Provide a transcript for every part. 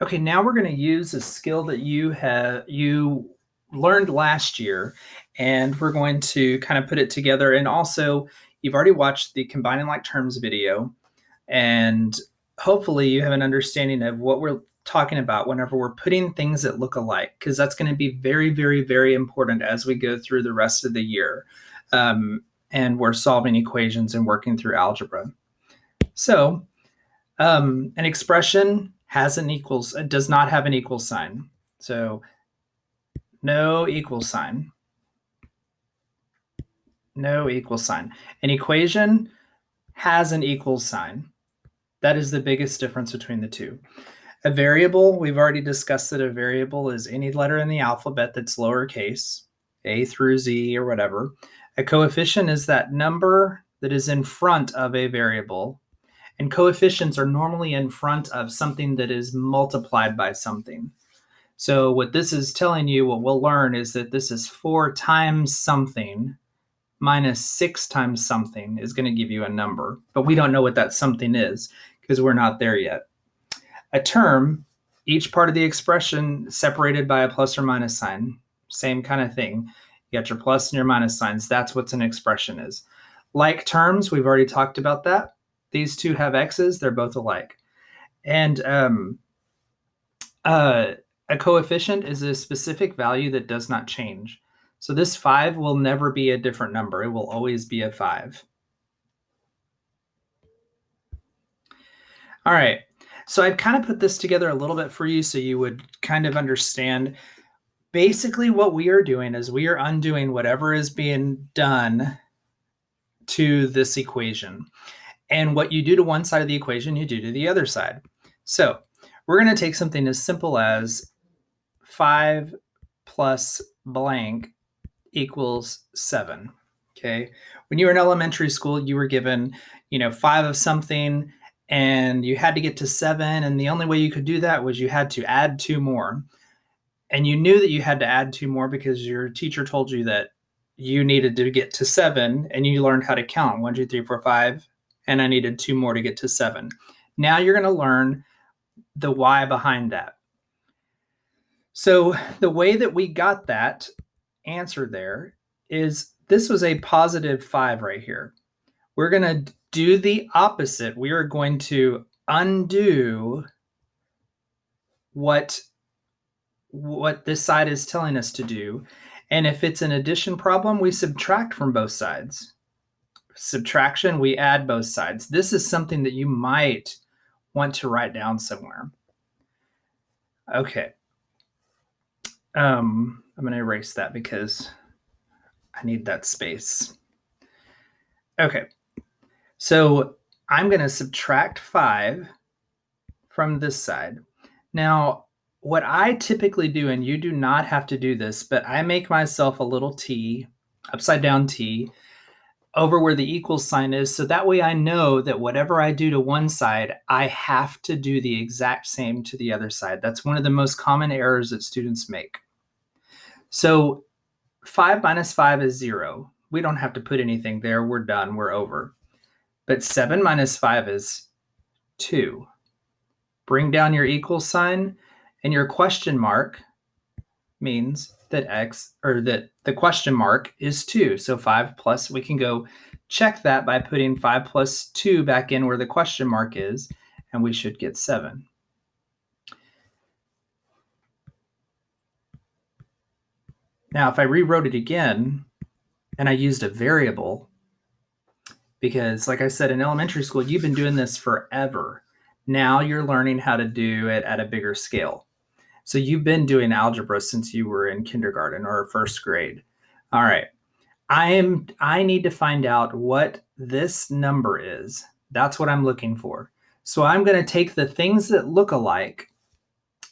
Okay, now we're going to use a skill that you learned last year, and we're going to kind of put it together. And also, you've already watched the combining like terms video, and hopefully you have an understanding of what we're talking about whenever we're putting things that look alike, because that's going to be very, very, very important as we go through the rest of the year. And we're solving equations and working through algebra. So an expression has an equals, it does not have an equal sign. So no equal sign. No equal sign. An equation has an equal sign. That is the biggest difference between the two. A variable, we've already discussed that a variable is any letter in the alphabet that's lowercase, A through Z or whatever. A coefficient is that number that is in front of a variable. And coefficients are normally in front of something that is multiplied by something. So what this is telling you, what we'll learn, is that this is 4 times something minus 6 times something is going to give you a number. But we don't know what that something is because we're not there yet. A term, each part of the expression separated by a plus or minus sign. Same kind of thing. You got your plus and your minus signs. That's what an expression is. Like terms, we've already talked about that. These two have x's. They're both alike. And a coefficient is a specific value that does not change. So this 5 will never be a different number. It will always be a 5. All right. So I've kind of put this together a little bit for you so you would kind of understand. Basically, what we are doing is we are undoing whatever is being done to this equation. And what you do to one side of the equation, you do to the other side. So we're going to take something as simple as 5 plus blank equals 7. Okay. When you were in elementary school, you were given, 5 of something, and you had to get to 7. And the only way you could do that was you had to add 2 more. And you knew that you had to add 2 more because your teacher told you that you needed to get to 7, and you learned how to count 1, 2, 3, 4, 5. And I needed 2 more to get to 7. Now you're going to learn the why behind that. So the way that we got that answer there is this was a positive 5 right here. We're going to do the opposite. We are going to undo what this side is telling us to do. And if it's an addition problem, we subtract from both sides. Subtraction, we add both sides. This is something that you might want to write down somewhere. Okay. I'm going to erase that because I need that space. Okay. So I'm going to subtract 5 from this side. Now, what I typically do, and you do not have to do this, but I make myself a little T, upside down T, over where the equal sign is. So that way I know that whatever I do to one side, I have to do the exact same to the other side. That's one of the most common errors that students make. So 5 minus 5 is 0. We don't have to put anything there. We're done. We're over. But 7 minus 5 is 2. Bring down your equal sign, and your question mark means that that the question mark is 2. So 5 plus, we can go check that by putting 5 plus 2 back in where the question mark is, and we should get 7. Now, if I rewrote it again and I used a variable, because like I said, in elementary school, you've been doing this forever. Now you're learning how to do it at a bigger scale. So you've been doing algebra since you were in kindergarten or first grade. All right. I need to find out what this number is. That's what I'm looking for. So I'm going to take the things that look alike,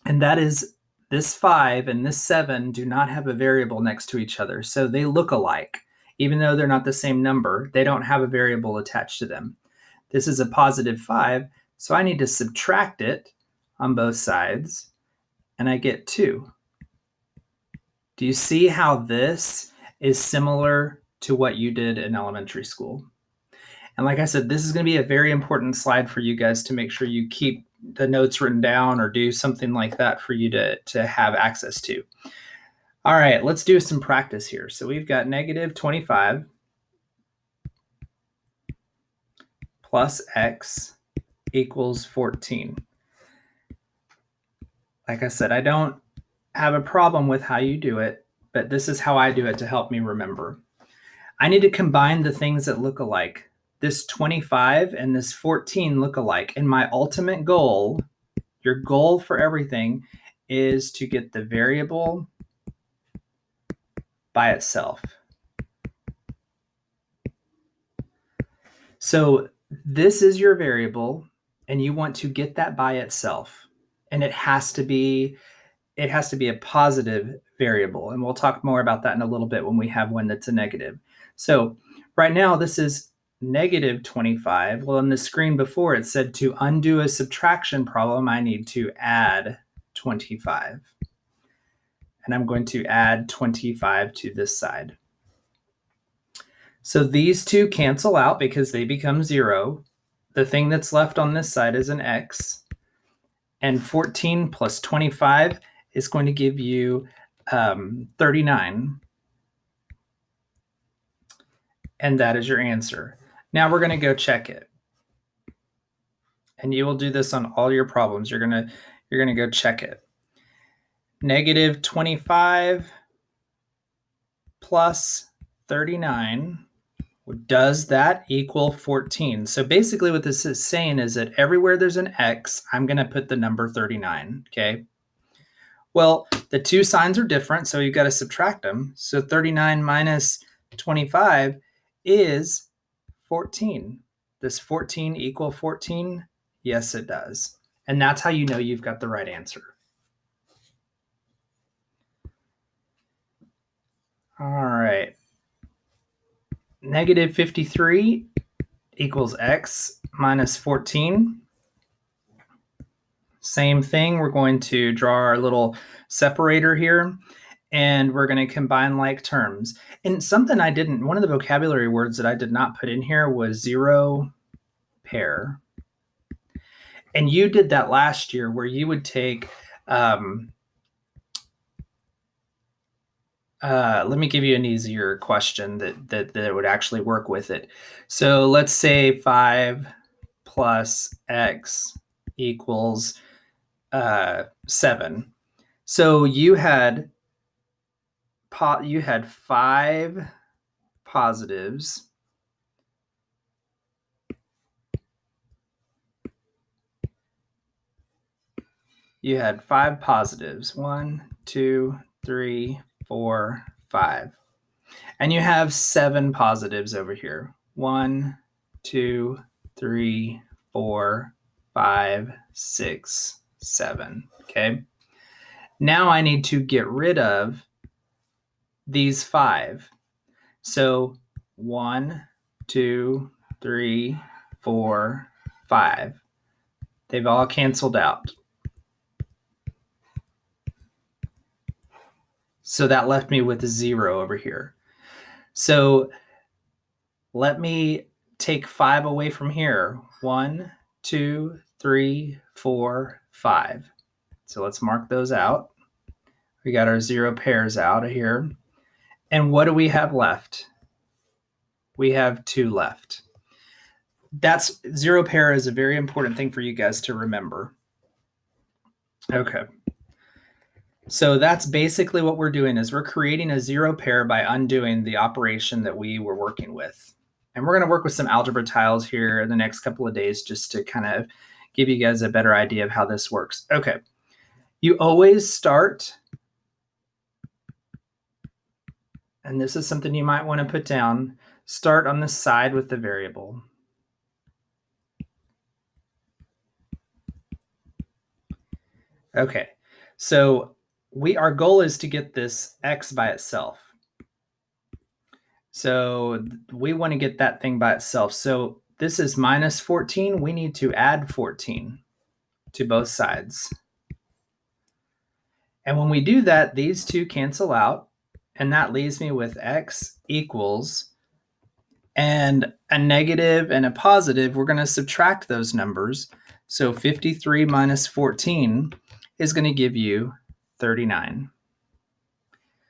and that is this 5 and this 7 do not have a variable next to each other. So they look alike. Even though they're not the same number, they don't have a variable attached to them. This is a positive 5, so I need to subtract it on both sides, and I get 2. Do you see how this is similar to what you did in elementary school? And like I said, this is going to be a very important slide for you guys to make sure you keep the notes written down or do something like that for you to have access to. All right, let's do some practice here. So we've got negative 25 plus x equals 14. Like I said, I don't have a problem with how you do it, but this is how I do it to help me remember. I need to combine the things that look alike. This 25 and this 14 look alike. And my ultimate goal, your goal for everything, is to get the variable by itself. So this is your variable, and you want to get that by itself. And it has to be a positive variable. And we'll talk more about that in a little bit when we have one that's a negative. So right now, this is negative 25. Well, on the screen before, it said to undo a subtraction problem, I need to add 25. And I'm going to add 25 to this side. So these two cancel out because they become 0. The thing that's left on this side is an x. And 14 plus 25 is going to give you 39. And that is your answer. Now we're going to go check it. And you will do this on all your problems. You're going to go check it. Negative 25 plus 39. Does that equal 14? So basically what this is saying is that everywhere there's an x, I'm going to put the number 39, okay? Well, the two signs are different, so you've got to subtract them. So 39 minus 25 is 14. Does 14 equal 14? Yes, it does. And that's how you know you've got the right answer. All right. Negative 53 equals x minus 14. Same thing. We're going to draw our little separator here, and we're going to combine like terms. And something one of the vocabulary words that I did not put in here was zero pair. And you did that last year where you would take, let me give you an easier question that would actually work with it. So let's say 5 plus x equals 7. So you had 5 positives. You had 5 positives. 1, 2, 3, 4, 5. And you have 7 positives over here. 1, 2, 3, 4, 5, 6, 7. Okay. Now I need to get rid of these 5. So 1, 2, 3, 4, 5. They've all canceled out. So that left me with a 0 over here. So let me take 5 away from here. 1, 2, 3, 4, 5. So let's mark those out. We got our 0 pairs out of here. And what do we have left? We have 2 left. That's 0 pair is a very important thing for you guys to remember. Okay. So that's basically what we're doing is we're creating a 0 pair by undoing the operation that we were working with. And we're going to work with some algebra tiles here in the next couple of days just to kind of give you guys a better idea of how this works. Okay. You always start, and this is something you might want to put down, start on the side with the variable. Okay. So our goal is to get this x by itself. So we want to get that thing by itself. So this is minus 14. We need to add 14 to both sides. And when we do that, these two cancel out. And that leaves me with x equals, and a negative and a positive, we're going to subtract those numbers. So 53 minus 14 is going to give you 39.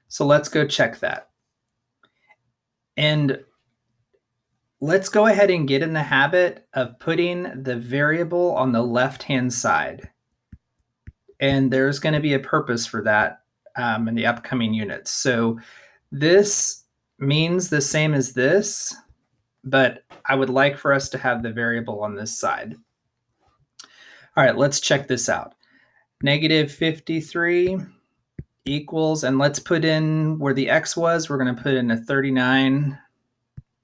So let's go check that. And let's go ahead and get in the habit of putting the variable on the left-hand side. And there's going to be a purpose for that in the upcoming units. So this means the same as this, but I would like for us to have the variable on this side. All right, let's check this out. Negative 53 equals, and let's put in where the x was, we're going to put in a 39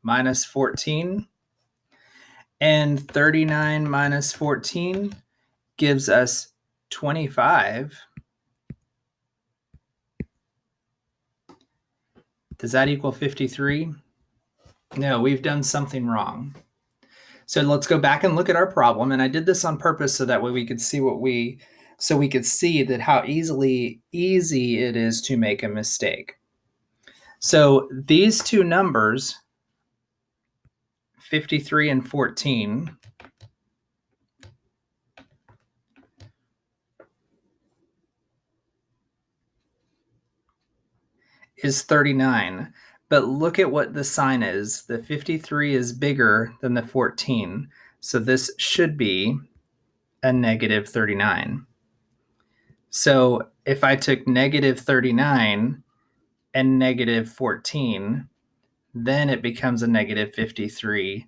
minus 14. And 39 minus 14 gives us 25. Does that equal 53? No, we've done something wrong. So let's go back and look at our problem. And I did this on purpose so that way we could see so we could see that how easy it is to make a mistake. So these two numbers, 53 and 14, is 39. But look at what the sign is. The 53 is bigger than the 14. So this should be a negative 39. So if I took negative 39 and negative 14, then it becomes a negative 53.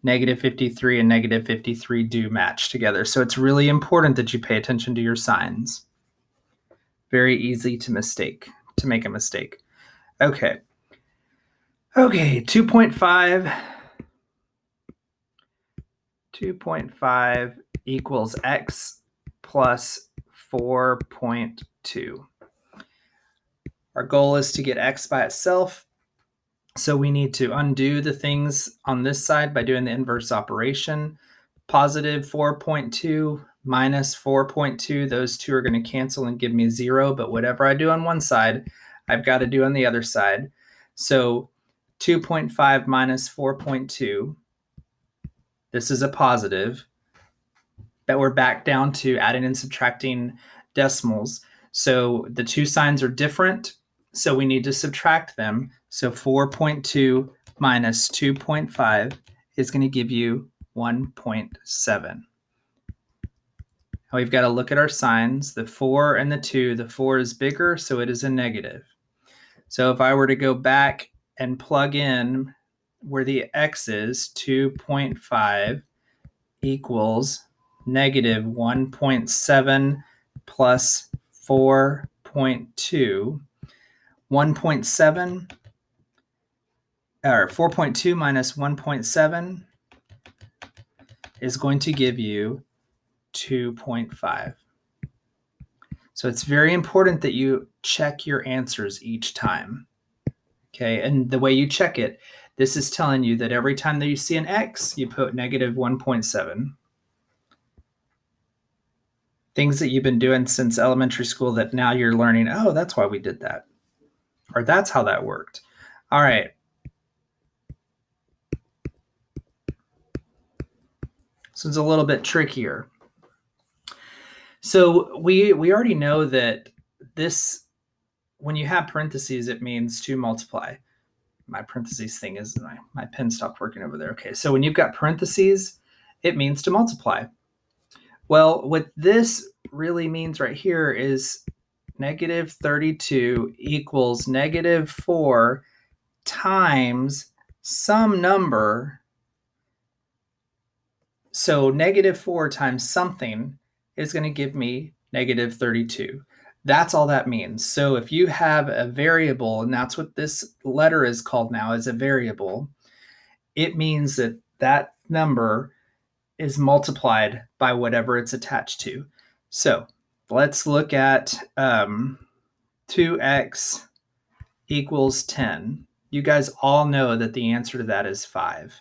Negative 53 and negative 53 do match together. So it's really important that you pay attention to your signs. Very easy to make a mistake. Okay. Okay, 2.5. 2.5 equals x plus 4.2. Our goal is to get x by itself. So we need to undo the things on this side by doing the inverse operation. Positive 4.2 minus 4.2, those two are going to cancel and give me 0. But whatever I do on one side, I've got to do on the other side. So 2.5 minus 4.2, this is a positive. But we're back down to adding and subtracting decimals. So the two signs are different, so we need to subtract them. So 4.2 minus 2.5 is going to give you 1.7. Now we've got to look at our signs, the 4 and the 2. The 4 is bigger, so it is a negative. So if I were to go back and plug in where the x is, 2.5 equals negative 1.7 plus 4.2. 1.7 or 4.2 minus 1.7 is going to give you 2.5. So it's very important that you check your answers each time. Okay, and the way you check it, this is telling you that every time that you see an x, you put negative 1.7. Things that you've been doing since elementary school that now you're learning, oh, that's why we did that. Or that's how that worked. All right. So it's a little bit trickier. So we already know that this, when you have parentheses, it means to multiply. My parentheses thing is, my pen stopped working over there. Okay, so when you've got parentheses, it means to multiply. Well, what this really means right here is negative 32 equals negative 4 times some number. So negative 4 times something is going to give me negative 32. That's all that means. So if you have a variable, and that's what this letter is called now, is a variable, it means that that number is multiplied by whatever it's attached to. So let's look at 2x equals 10. You guys all know that the answer to that is 5.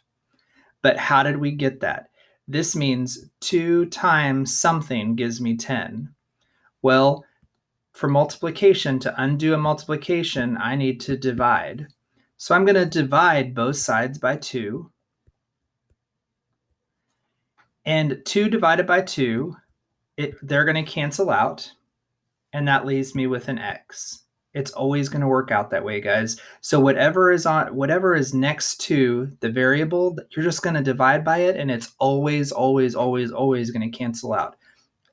But how did we get that? This means 2 times something gives me 10. Well, for multiplication, to undo a multiplication, I need to divide. So I'm going to divide both sides by 2. And 2 divided by 2, they're going to cancel out. And that leaves me with an x. It's always going to work out that way, guys. So whatever is next to the variable, you're just going to divide by it, and it's always going to cancel out.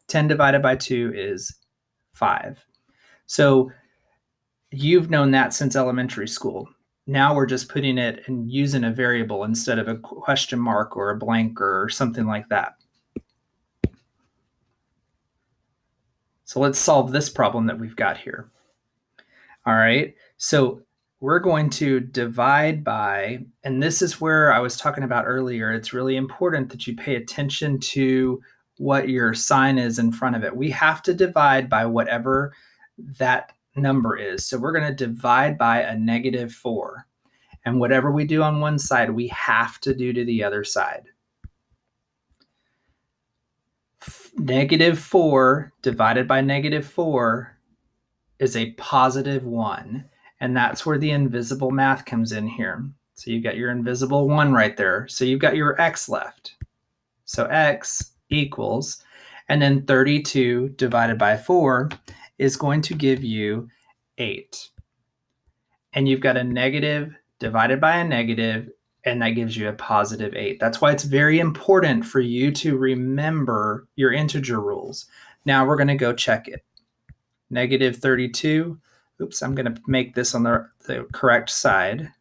10 divided by 2 is 5. So you've known that since elementary school. Now we're just putting it and using a variable instead of a question mark or a blank or something like that. So let's solve this problem that we've got here. All right, so we're going to divide by, and this is where I was talking about earlier. It's really important that you pay attention to what your sign is in front of it. We have to divide by whatever that number is. So we're going to divide by a -4. And whatever we do on one side, we have to do to the other side. -4 divided by -4 is a +1. And that's where the invisible math comes in here. So you've got your invisible 1 right there. So you've got your x left. So x equals, and then 32 divided by 4 is going to give you 8. And you've got a negative divided by a negative, and that gives you a +8. That's why it's very important for you to remember your integer rules. Now we're going to go check it. -32. Oops, I'm going to make this on the correct side.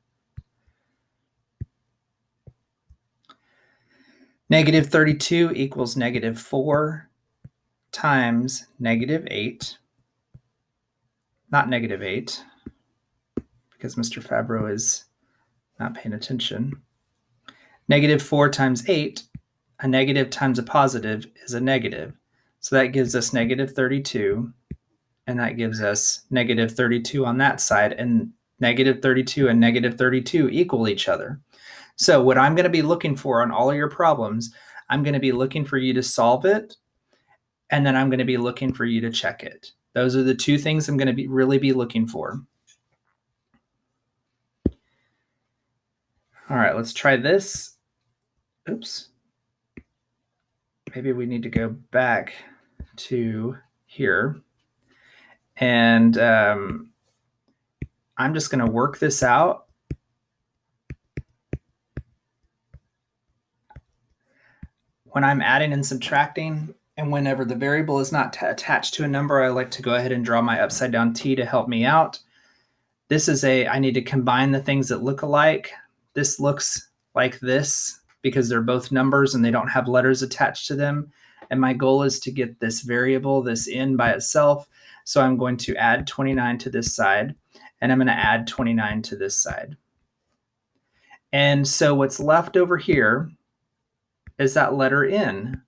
-32 equals -4 times -8. Not -8, because Mr. Fabro is not paying attention. -4 times 8, a negative times a positive is a negative. So that gives us -32, and that gives us -32 on that side, and -32 and -32 equal each other. So what I'm going to be looking for on all of your problems, I'm going to be looking for you to solve it, and then I'm going to be looking for you to check it. Those are the two things I'm going to really be looking for. All right, let's try this. Oops. Maybe we need to go back to here. And I'm just going to work this out. When I'm adding and subtracting, and whenever the variable is not attached to a number, I like to go ahead and draw my upside down T to help me out. This is I need to combine the things that look alike. This looks like this because they're both numbers and they don't have letters attached to them. And my goal is to get this variable, this in by itself. So I'm going to add 29 to this side, and I'm going to add 29 to this side. And so what's left over here is that letter N.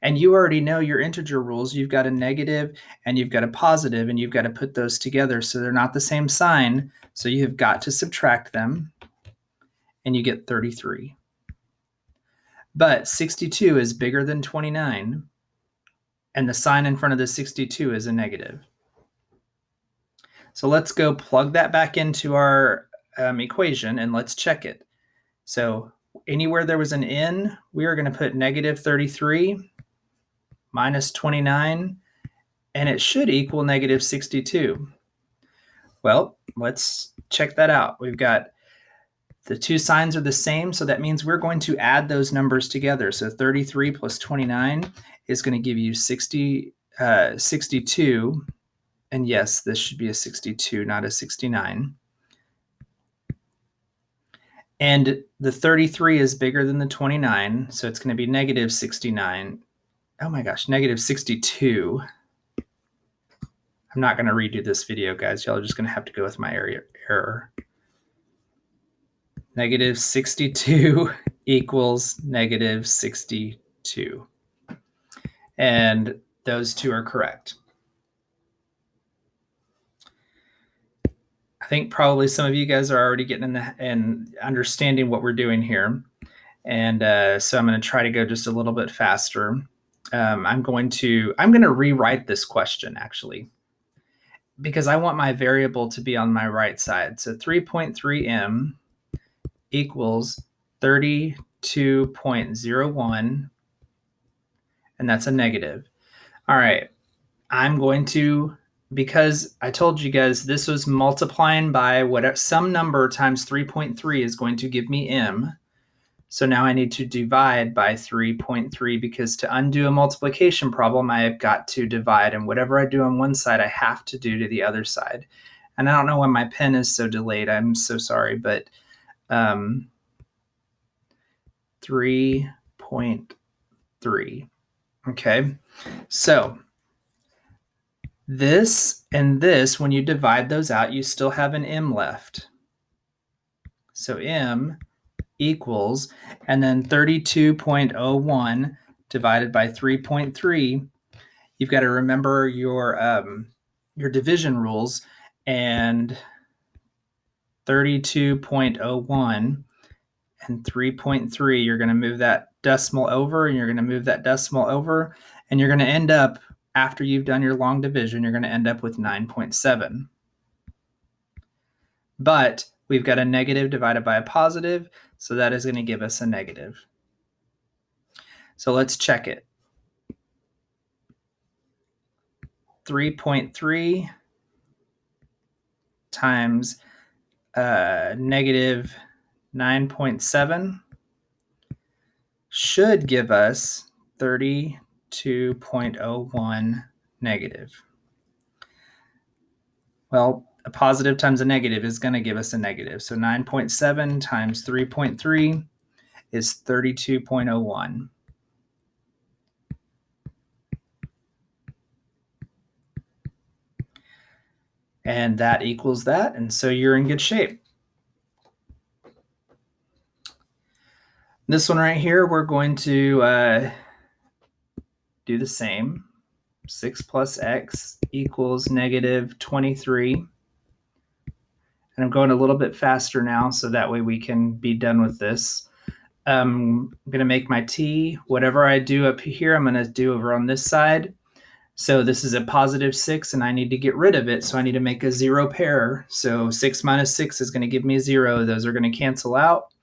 And you already know your integer rules. You've got a negative and you've got a positive, and you've got to put those together so they're not the same sign. So you have got to subtract them, and you get 33. But 62 is bigger than 29, and the sign in front of the 62 is a negative. So let's go plug that back into our equation, and let's check it. So anywhere there was an N, we are going to put -33 minus 29, and it should equal -62. Well, let's check that out. We've got the two signs are the same, so that means we're going to add those numbers together. So 33 plus 29 is going to give you 62. And yes, this should be a 62, not a 69. And the 33 is bigger than the 29, so it's going to be -69. Oh my gosh, -62. I'm not going to redo this video, guys. Y'all are just going to have to go with my error. -62 equals -62. And those two are correct. I think probably some of you guys are already getting and understanding what we're doing here. And so I'm going to try to go just a little bit faster. I'm going to rewrite this question actually, because I want my variable to be on my right side. So 3.3m equals 32 32.01, and that's a negative. All right, I'm going to, because I told you guys this was multiplying by whatever, some number times 3.3 is going to give me m. So now I need to divide by 3.3, because to undo a multiplication problem, I have got to divide. And whatever I do on one side, I have to do to the other side. And I don't know why my pen is so delayed. I'm so sorry, but 3.3. Okay, so this and this, when you divide those out, you still have an m left. So m equals, and then 32.01 divided by 3.3. You've got to remember your division rules, and 32.01 and 3.3, you're going to move that decimal over, and you're going to move that decimal over, and you're going to end up, after you've done your long division, you're going to end up with 9.7. But we've got a negative divided by a positive, so that is going to give us a negative. So let's check it. 3.3 times negative 9.7 should give us 32.01 negative. Well, a positive times a negative is going to give us a negative. So 9.7 times 3.3 is 32.01. And that equals that, and so you're in good shape. This one right here, we're going to do the same. 6 plus x equals negative 23. And I'm going a little bit faster now, so that way we can be done with this. I'm going to make my t. Whatever I do up here, I'm going to do over on this side. So this is a positive 6, and I need to get rid of it, so I need to make a 0 pair. So 6 minus 6 is going to give me 0. Those are going to cancel out.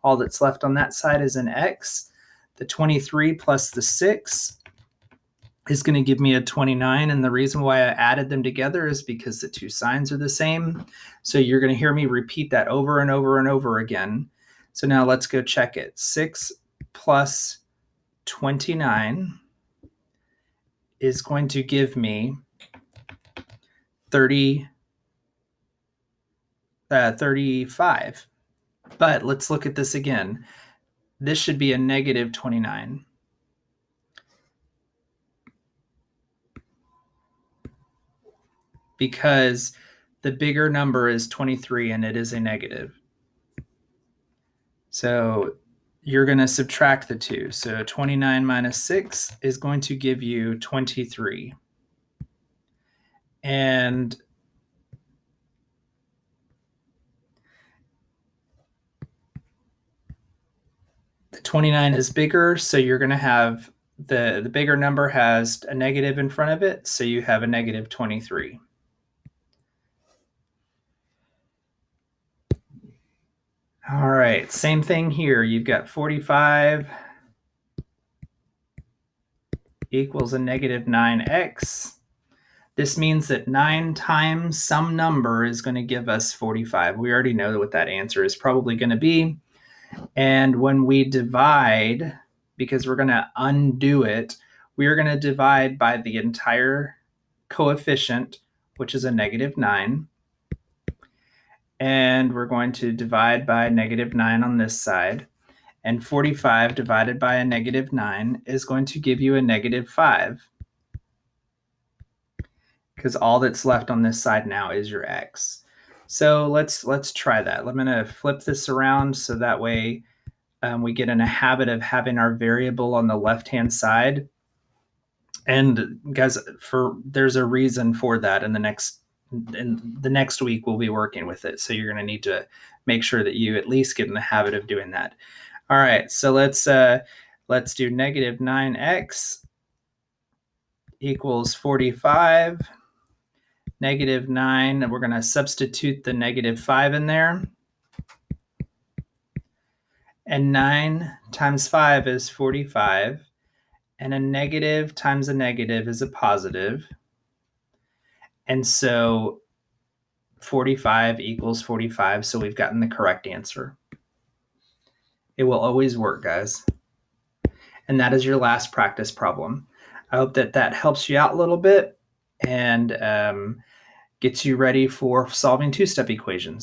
All that's left on that side is an x. The 23 plus the 6 is going to give me a 29, and the reason why I added them together is because the two signs are the same. So you're going to hear me repeat that over and over and over again. So now let's go check it. 6 plus 29 is going to give me 35. But let's look at this again. This should be a negative 29. Because the bigger number is 23 and it is a negative. So you're going to subtract the two. So 29 minus 6 is going to give you 23. And the 29 is bigger, so you're going to have the bigger number has a negative in front of it, so you have a negative 23. All right, same thing here. You've got 45 equals a negative 9x. This means that 9 times some number is going to give us 45. We already know what that answer is probably going to be. And when we divide, because we're going to undo it, we are going to divide by the entire coefficient, which is a negative 9. And we're going to divide by negative 9 on this side. And 45 divided by a negative 9 is going to give you a negative 5. Because all that's left on this side now is your x. So let's try that. I'm going to flip this around so that way we get in a habit of having our variable on the left-hand side. And guys, there's a reason for that. In the next week, we'll be working with it. So you're going to need to make sure that you at least get in the habit of doing that. All right, so let's do negative 9x equals 45. Negative 9, and we're going to substitute the negative 5 in there. And 9 times 5 is 45. And a negative times a negative is a positive. And so 45 equals 45. So we've gotten the correct answer. It will always work, guys. And that is your last practice problem. I hope that that helps you out a little bit and gets you ready for solving two-step equations.